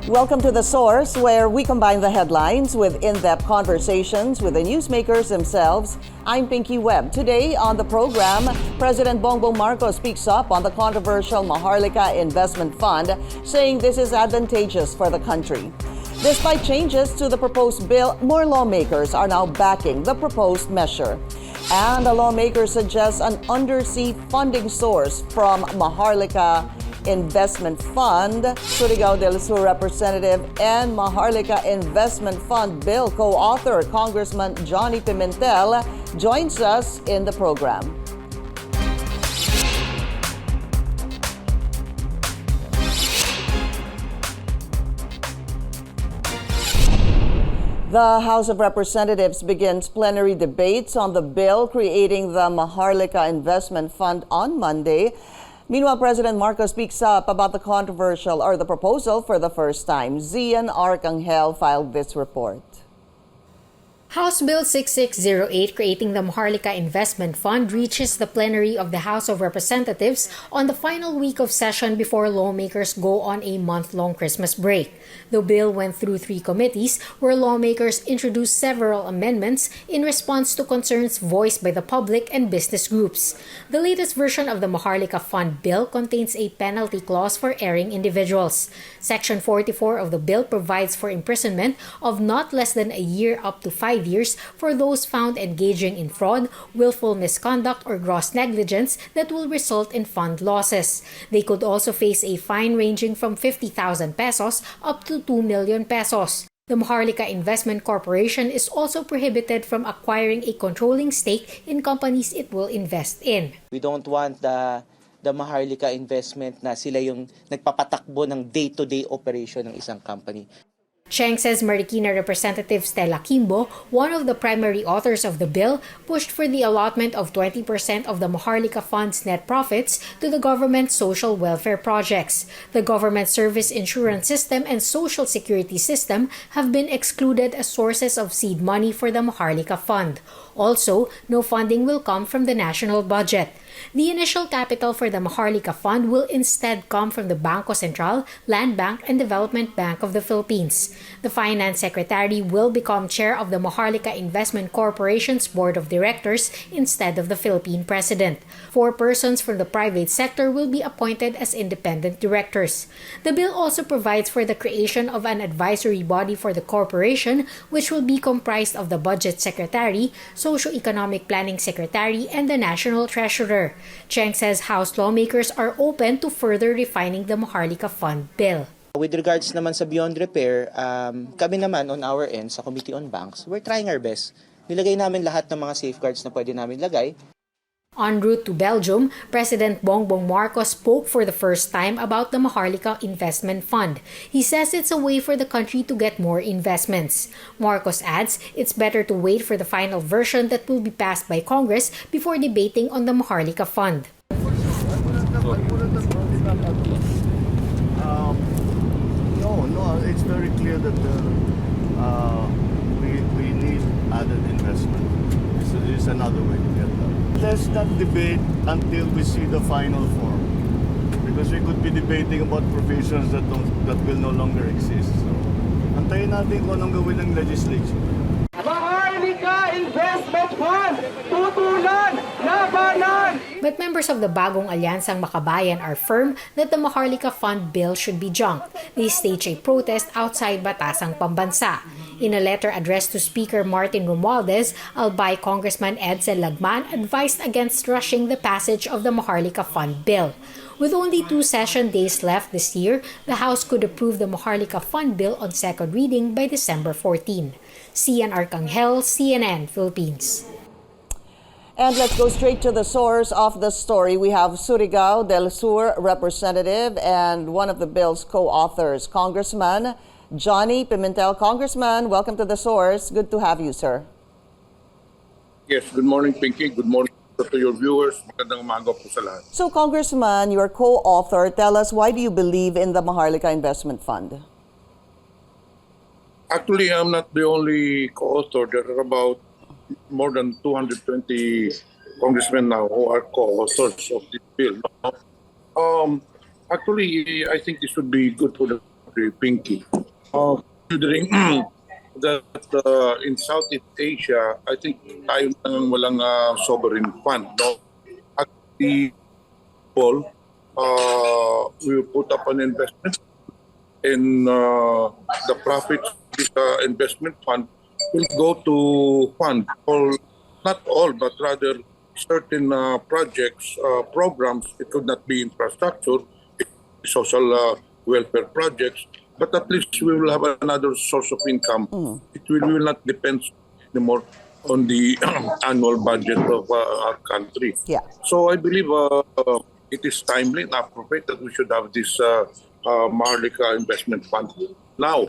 Welcome to The Source, where we combine the headlines with in-depth conversations with the newsmakers themselves. I'm Pinky Webb. Today on the program, President Bongbong Marcos speaks up on the controversial Maharlika Investment Fund, saying this is advantageous for the country. Despite changes to the proposed bill, more lawmakers are now backing the proposed measure. And a lawmaker suggests an undersea funding source from Maharlika Investment Fund. Surigao del Sur representative and Maharlika Investment Fund bill co-author Congressman Johnny Pimentel joins us in the program. The House of Representatives begins plenary debates on the bill creating the Maharlika Investment Fund on Monday. Meanwhile, President Marcos speaks up about the the proposal for the first time. Zian Arcangel filed this report. House Bill 6608 creating the Maharlika Investment Fund reaches the plenary of the House of Representatives on the final week of session before lawmakers go on a month-long Christmas break. The bill went through 3 committees where lawmakers introduced several amendments in response to concerns voiced by the public and business groups. The latest version of the Maharlika Fund bill contains a penalty clause for erring individuals. Section 44 of the bill provides for imprisonment of not less than a year up to 5 years for those found engaging in fraud, willful misconduct, or gross negligence that will result in fund losses. They could also face a fine ranging from 50,000 pesos up to 2 million pesos. The Maharlika Investment Corporation is also prohibited from acquiring a controlling stake in companies it will invest in. We don't want the Maharlika investment na sila yung nagpapatakbo ng day-to-day operation ng isang company. Cheng says Marikina Representative Stella Kimbo, one of the primary authors of the bill, pushed for the allotment of 20% of the Maharlika Fund's net profits to the government's social welfare projects. The government service insurance system and social security system have been excluded as sources of seed money for the Maharlika Fund. Also, no funding will come from the national budget. The initial capital for the Maharlika Fund will instead come from the Bangko Sentral, Land Bank, and Development Bank of the Philippines. The Finance Secretary will become chair of the Maharlika Investment Corporation's Board of Directors instead of the Philippine President. 4 persons from the private sector will be appointed as independent directors. The bill also provides for the creation of an advisory body for the corporation, which will be comprised of the Budget Secretary, Socio-Economic Planning Secretary, and the National Treasurer. Cheng says House lawmakers are open to further refining the Maharlika Fund bill. With regards naman sa beyond repair, kami naman on our end sa Committee on Banks, we're trying our best. Nilagay namin lahat ng mga safeguards na pwede namin lagay. En route to Belgium, President Bongbong Marcos spoke for the first time about the Maharlika Investment Fund. He says it's a way for the country to get more investments. Marcos adds it's better to wait for the final version that will be passed by Congress before debating on the Maharlika Fund. No, it's very clear that we need added investment. This is another way to get that. Let's not debate until we see the final form, because we could be debating about provisions that will no longer exist. So, antayin natin kung anong gawin ng legislature. Maharlika Investment Fund! Tutulan! Labanan! But members of the Bagong Alyansang Makabayan are firm that the Maharlika Fund bill should be junked. They stage a protest outside Batasang Pambansa. In a letter addressed to Speaker Martin Romualdez, Albay Congressman Edsel Lagman advised against rushing the passage of the Maharlika Fund bill. With only 2 session days left this year, the House could approve the Maharlika Fund bill on second reading by December 14. Zian Arcangel, CNN, Philippines. And let's go straight to the source of the story. We have Surigao del Sur representative and one of the bill's co-authors, Congressman Johnny Pimentel. Congressman, welcome to the source. Good to have you, sir. Yes, good morning, Pinky. Good morning to your viewers. Magandang umaga po sa lahat. So, Congressman, your co-author, tell us, why do you believe in the Maharlika Investment Fund? Actually, I'm not the only co-author. There are about more than 220 congressmen now who are co-authors of this bill. Actually, I think this would be good for the Secretary Pinky. Considering that in Southeast Asia, I think tayo lang walang sovereign fund. No? Actually, we will put up an investment and the profits of this investment fund will go to fund all, not all, but rather certain projects, programs. It could not be infrastructure, social welfare projects, but at least we will have another source of income. It will not depend anymore on the annual budget of our country. Yeah. So I believe it is timely and appropriate that we should have this Maharlika Investment Fund now.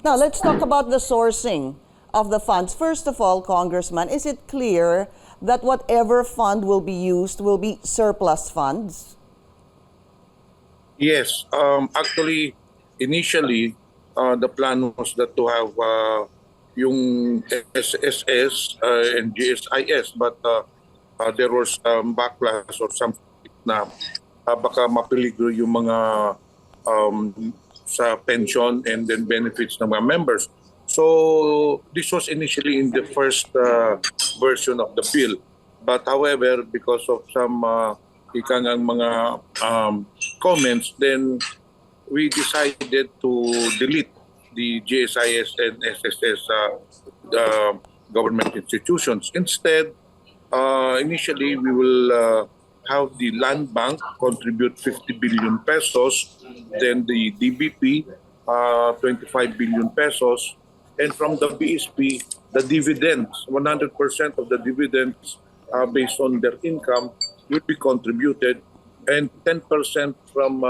Now, let's talk about the sourcing of the funds. First of all, Congressman, is it clear that whatever fund will be used will be surplus funds? Yes. Actually, initially, the plan was that to have yung SSS and GSIS, but there was backlash or something na baka mapeligro yung mga sa pension and then benefits ng mga members. So this was initially in the first version of the bill. But however, because of some ikangang mga comments, then we decided to delete the GSIS and SSS government institutions. Instead, initially we will have the land bank contribute 50 billion pesos, then the DBP 25 billion pesos, and from the BSP, the dividends, 100% of the dividends based on their income will be contributed, and 10% from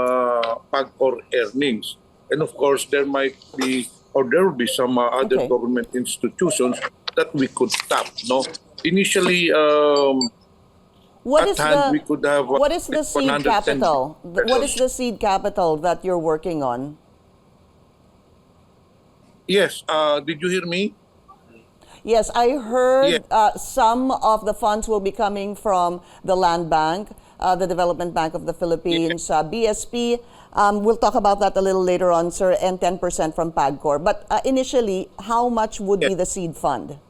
PAGCOR earnings. And of course, there might be, or there will be some other government institutions that we could tap. No, initially, What is we could have what is the seed 110 capital? What is pesos. the seed capital that you're working on? Yes, did you hear me? Yes, I heard Yeah. some of the funds will be coming from the Land Bank, the Development Bank of the Philippines, BSP. We'll talk about that a little later on, sir, and 10% from PAGCOR. But initially, how much would be the seed fund?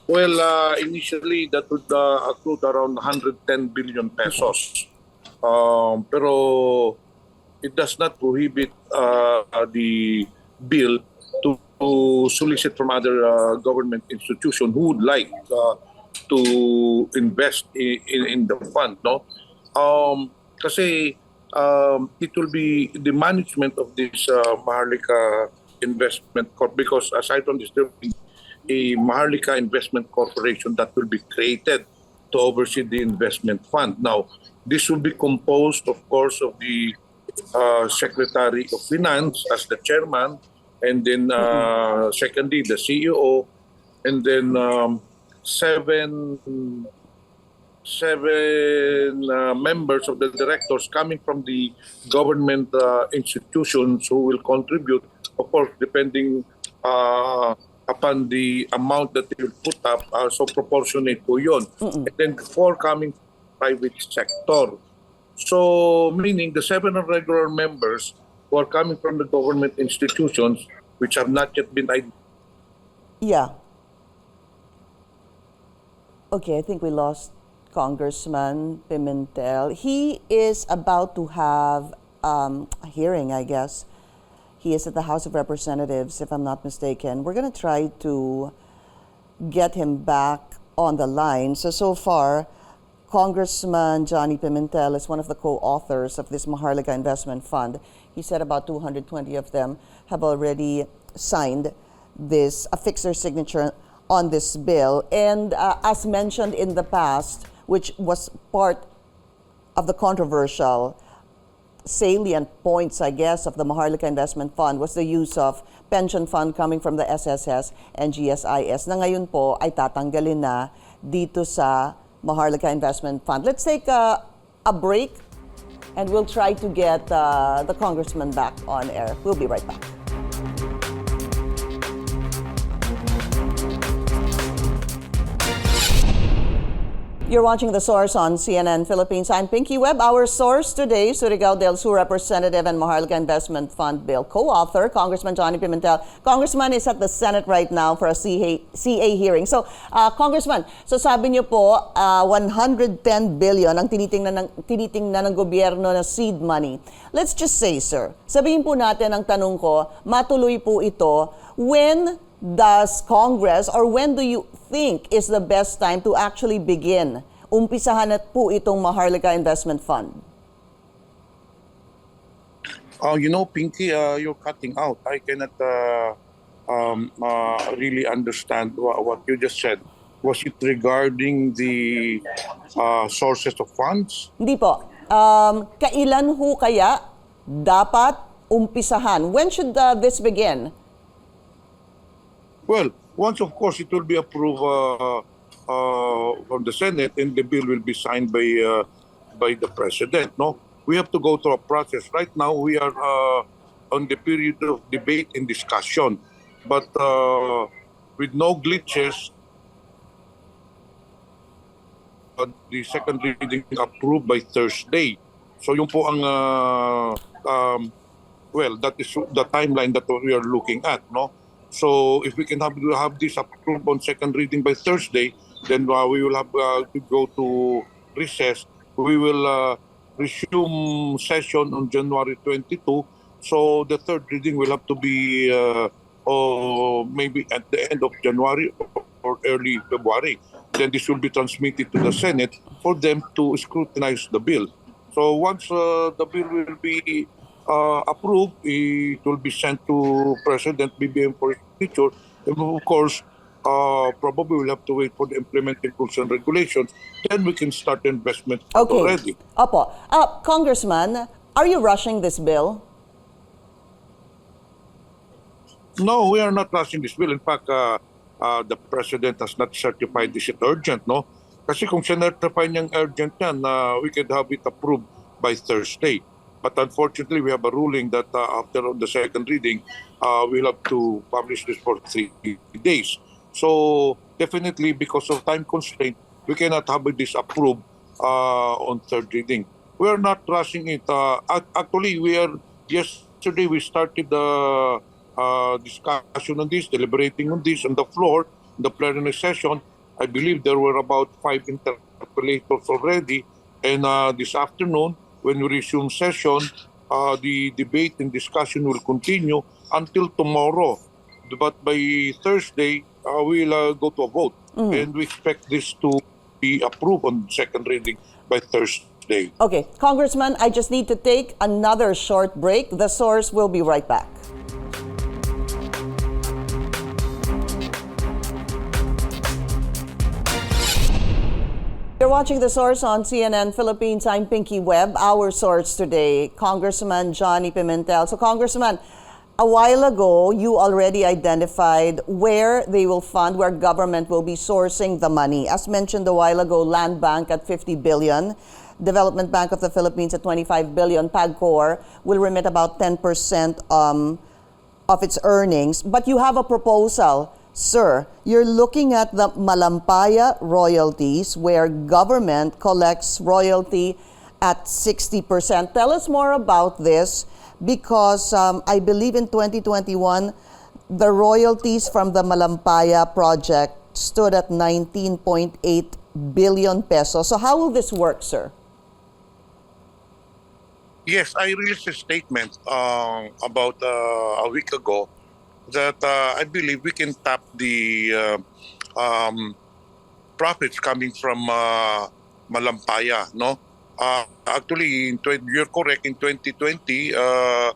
Well, initially that would accrue around 110 billion pesos. Pero it does not prohibit the bill to solicit from other government institutions who would like to invest in the fund. No, kasi it will be the management of this Maharlika Investment Corp, because aside from this, there will be a Maharlika Investment Corporation that will be created to oversee the investment fund. Now, this will be composed, of course, of the Secretary of Finance as the chairman, and then secondly, the CEO, and then seven members of the directors coming from the government institutions who will contribute, of course, depending upon the amount that they will put up, so proportionate po yun. And then 4 coming from private sector. So meaning the 7 regular members who are coming from the government institutions which have not yet been identified. Yeah. Okay, I think we lost Congressman Pimentel. He is about to have a hearing, I guess. He is at the House of Representatives, if I'm not mistaken. We're going to try to get him back on the line. So far, Congressman Johnny Pimentel is one of the co-authors of this Maharlika Investment Fund. He said about 220 of them have already signed this, affixed their signature on this bill. And as mentioned in the past, which was part of the controversial salient points, I guess, of the Maharlika Investment Fund was the use of pension fund coming from the SSS and GSIS na ngayon po ay tatanggalin na dito sa Maharlika Investment Fund. Let's take a break and we'll try to get the congressman back on air. We'll be right back. You're watching The Source on CNN Philippines. I'm Pinky Webb. Our source today, Surigao del Sur Representative and Maharlika Investment Fund Bill co-author, Congressman Johnny Pimentel. Congressman is at the Senate right now for a CA hearing. So, Congressman, so sabi niyo po, 110 billion ang tinitingnan ng gobyerno na seed money. Let's just say, sir, sabihin po natin ang tanong ko, matuloy po ito, when does Congress or when do you think is the best time to actually begin? Umpisahan na po itong Maharlika Investment Fund. Pinky, you're cutting out. I cannot really understand what you just said. Was it regarding the sources of funds? Hindi po. Kailan ho kaya dapat umpisahan? When should this begin? Well, once of course it will be approved from the Senate and the bill will be signed by the President. No, we have to go through a process. Right now we are on the period of debate and discussion, but with no glitches. The second reading approved by Thursday. So yung po ang that is the timeline that we are looking at, no? So if we can have this approved on second reading by Thursday, then we will have to go to recess. We will resume session on January 22. So the third reading will have to be maybe at the end of January or early February. Then this will be transmitted to the Senate for them to scrutinize the bill. So once the bill will be approved, it will be sent to President BBM for signature. And of course, probably we'll have to wait for the implementing rules and regulations. Then we can start the investment already. Opo. Congressman, are you rushing this bill? No, we are not rushing this bill. In fact, the President has not certified this urgent, no? Kasi kung certify niyang urgent yan, we could have it approved by Thursday. But unfortunately, we have a ruling that after the second reading, we'll have to publish this for 3 days. So definitely, because of time constraint, we cannot have this approved on third reading. We are not rushing it. Actually, yesterday we started the discussion on this, deliberating on this on the floor, the plenary session. I believe there were about 5 interpellators already. And this afternoon, when we resume session, the debate and discussion will continue until tomorrow. But by Thursday, we'll go to a vote. And we expect this to be approved on second reading by Thursday. Okay, Congressman, I just need to take another short break. The Source will be right back. You're watching The Source on CNN Philippines. I'm Pinky Webb. Our source today, Congressman Johnny Pimentel. So, Congressman, a while ago, you already identified where they will fund, where government will be sourcing the money. As mentioned a while ago, Land Bank at 50 billion, Development Bank of the Philippines at 25 billion, PAGCOR will remit about 10% of its earnings. But you have a proposal. Sir, you're looking at the Malampaya royalties where government collects royalty at 60%. Tell us more about this because I believe in 2021, the royalties from the Malampaya project stood at 19.8 billion pesos. So how will this work, sir? Yes, I released a statement about a week ago that I believe we can tap the profits coming from Malampaya, no? Actually, you're correct. In 2020, the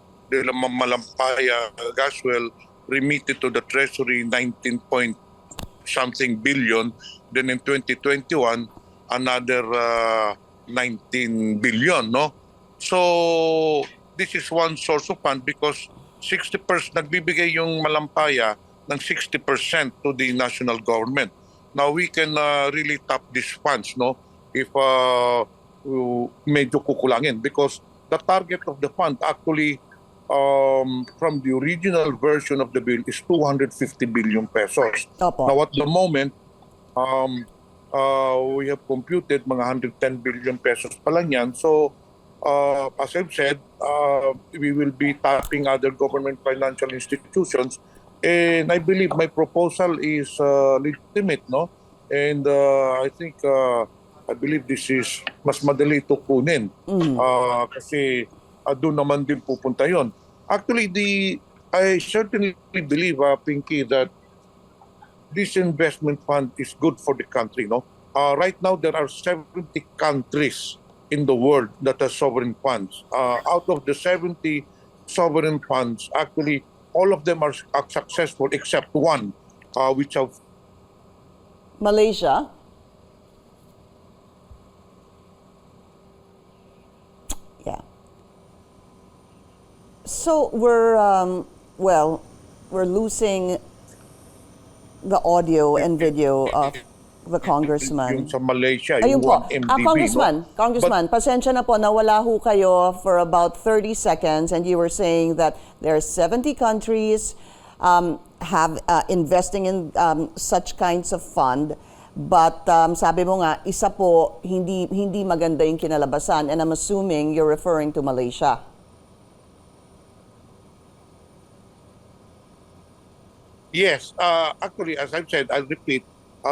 Malampaya gas well remitted to the Treasury 19 point something billion. Then in 2021, another 19 billion, no? So this is one source of fund because 60% nagbibigay yung Malampaya ng 60% to the national government. Now we can really tap these funds, no? If medyo kukulangin because the target of the fund actually from the original version of the bill is 250 billion pesos. Opo. Now at the moment, we have computed mga 110 billion pesos pa lang yan. So, as I've said, we will be tapping other government financial institutions. And I believe my proposal is legitimate, no? And I believe this is mas madali ito kunin. Kasi doon naman din pupunta yon. Actually, I certainly believe, Pinky, that this investment fund is good for the country. No, right now there are 70 countries in the world that have sovereign funds. Out of the 70 sovereign funds, actually all of them are successful except one, which have Malaysia. Yeah. So we're losing the audio and video of the congressman. yung sa Malaysia, Ayun yung po. 1 MDB. Congressman, pasensya na po, nawala ho kayo for about 30 seconds and you were saying that there are 70 countries have investing in such kinds of fund. But sabi mo nga, isa po, hindi maganda yung kinalabasan, and I'm assuming you're referring to Malaysia. Yes, actually, as I've said, I'll repeat,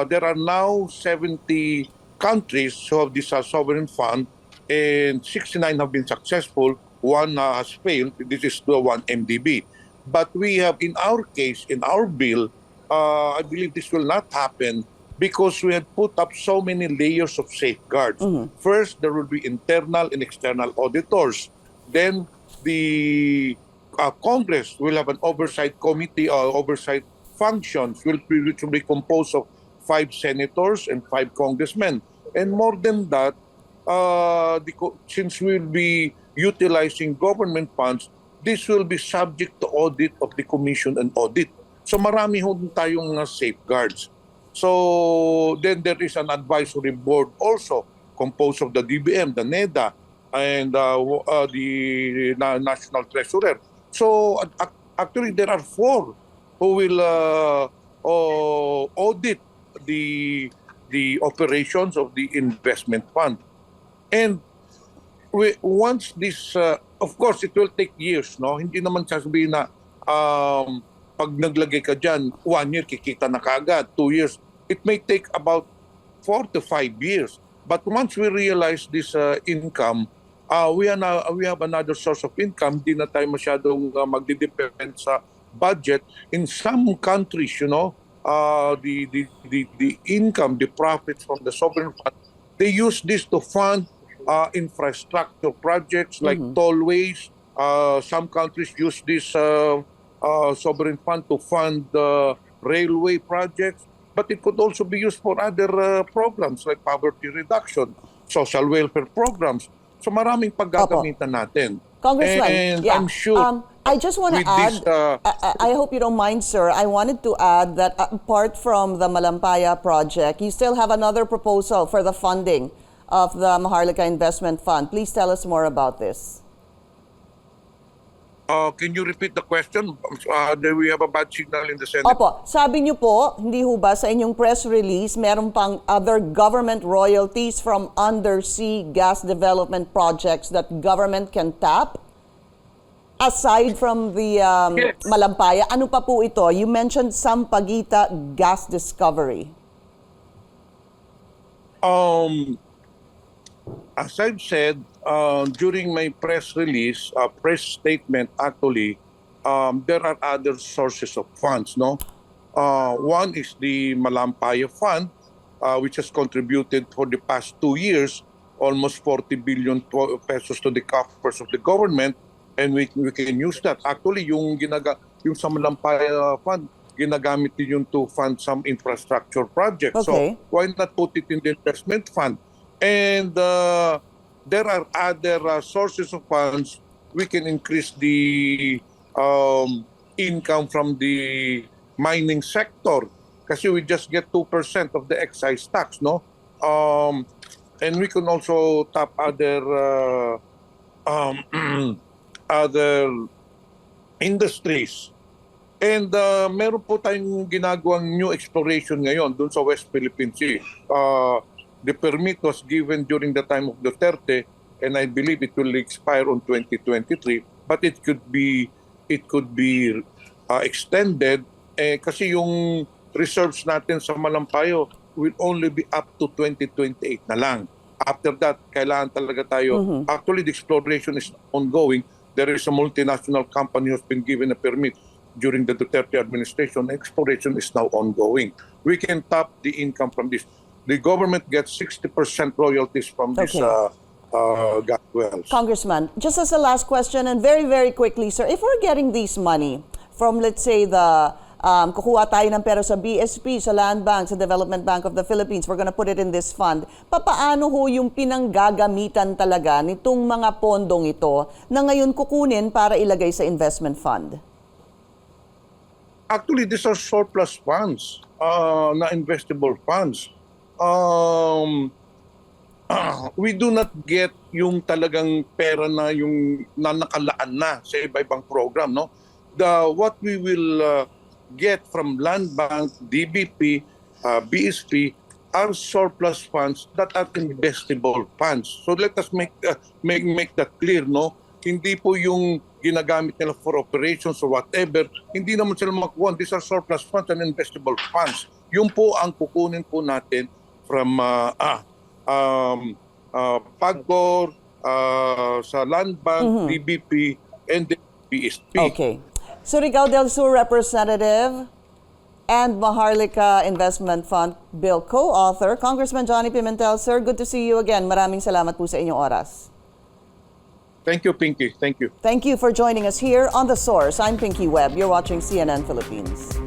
there are now 70 countries who have this sovereign fund, and 69 have been successful, one has failed. This is the one MDB. But we have, in our case, in our bill, I believe this will not happen because we had put up so many layers of safeguards. First, there will be internal and external auditors. Then, the Congress will have an oversight committee or oversight functions which will be composed of 5 senators and 5 congressmen. And more than that, since we'll be utilizing government funds, this will be subject to audit of the Commission on Audit. So marami ho tayong safeguards. So then there is an advisory board also composed of the DBM, the NEDA, and the National Treasurer. So actually there are 4 who will audit the operations of the investment fund. And once this, of course, it will take years, no? Hindi naman sasabihin na pag naglagay ka dyan, 1 year kikita na kaagad, 2 years. It may take about 4 to 5 years. But once we realize this income, we have another source of income. Di na tayo masyadong magdidepend sa budget. In some countries, you know, the income, the profits from the sovereign fund, they use this to fund infrastructure projects like tollways. Some countries use this sovereign fund to fund railway projects. But it could also be used for other programs like poverty reduction, social welfare programs. So maraming paggagamitan natin. Congressman, and yeah. I'm sure I just want to add, this, I hope you don't mind, sir. I wanted to add that apart from the Malampaya project, you still have another proposal for the funding of the Maharlika Investment Fund. Please tell us more about this. can you repeat the question? Do we have a bad signal in the Senate? Opo, sabi niyo po, hindi ho ba sa inyong press release, meron pang other government royalties from undersea gas development projects that government can tap? Aside from the Yes. Malampaya, ano pa po ito? You mentioned Sampaguita gas discovery. As I've said, during my press release, press statement, actually, there are other sources of funds, no? One is the Malampaya Fund, which has contributed for the past 2 years almost 40 billion pesos to the coffers of the government, and we can use that. Actually, yung sa Malampaya Fund, ginagamit din yun to fund some infrastructure projects. Okay. So why not put it in the investment fund? And there are other sources of funds. We can increase the income from the mining sector kasi we just get 2% of the excise tax, no? And we can also tap other other industries And meron po tayong ginagawang new exploration ngayon doon sa West Philippine Sea. The permit was given during the time of Duterte, and I believe it will expire on 2023, but it could be extended kasi yung reserves natin sa Malampayo will only be up to 2028 na lang. After that, kailangan talaga tayo. Actually, the exploration is ongoing. There is a multinational company who's been given a permit during the Duterte administration. Exploration is now ongoing. We can tap the income from this. The government gets 60% royalties from this gas wells. Congressman, just as a last question and very, very quickly, sir, if we're getting this money from, let's say, the kukuha tayo ng pera sa BSP, sa Land Bank, sa Development Bank of the Philippines, we're gonna put it in this fund. Papaano ho yung pinanggagamitan talaga nitong mga pondong ito na ngayon kukunin para ilagay sa investment fund? Actually, these are surplus funds, na investable funds. We do not get yung talagang pera na yung nakalaan na sa iba-ibang program, no? What we will get from Land Bank, DBP, BSP are surplus funds that are investable funds. So let us make that clear, no? Hindi po yung ginagamit nila for operations or whatever. Hindi naman sila makuha. These are surplus funds and investable funds. Yung po ang kukunin po natin from PAGCOR, sa Land Bank, DBP, and the BSP. Okay. Surigao del Sur Representative and Maharlika Investment Fund Bill co-author, Congressman Johnny Pimentel. Sir, good to see you again. Maraming salamat po sa inyong oras. Thank you, Pinky. Thank you. Thank you for joining us here on The Source. I'm Pinky Webb. You're watching CNN Philippines.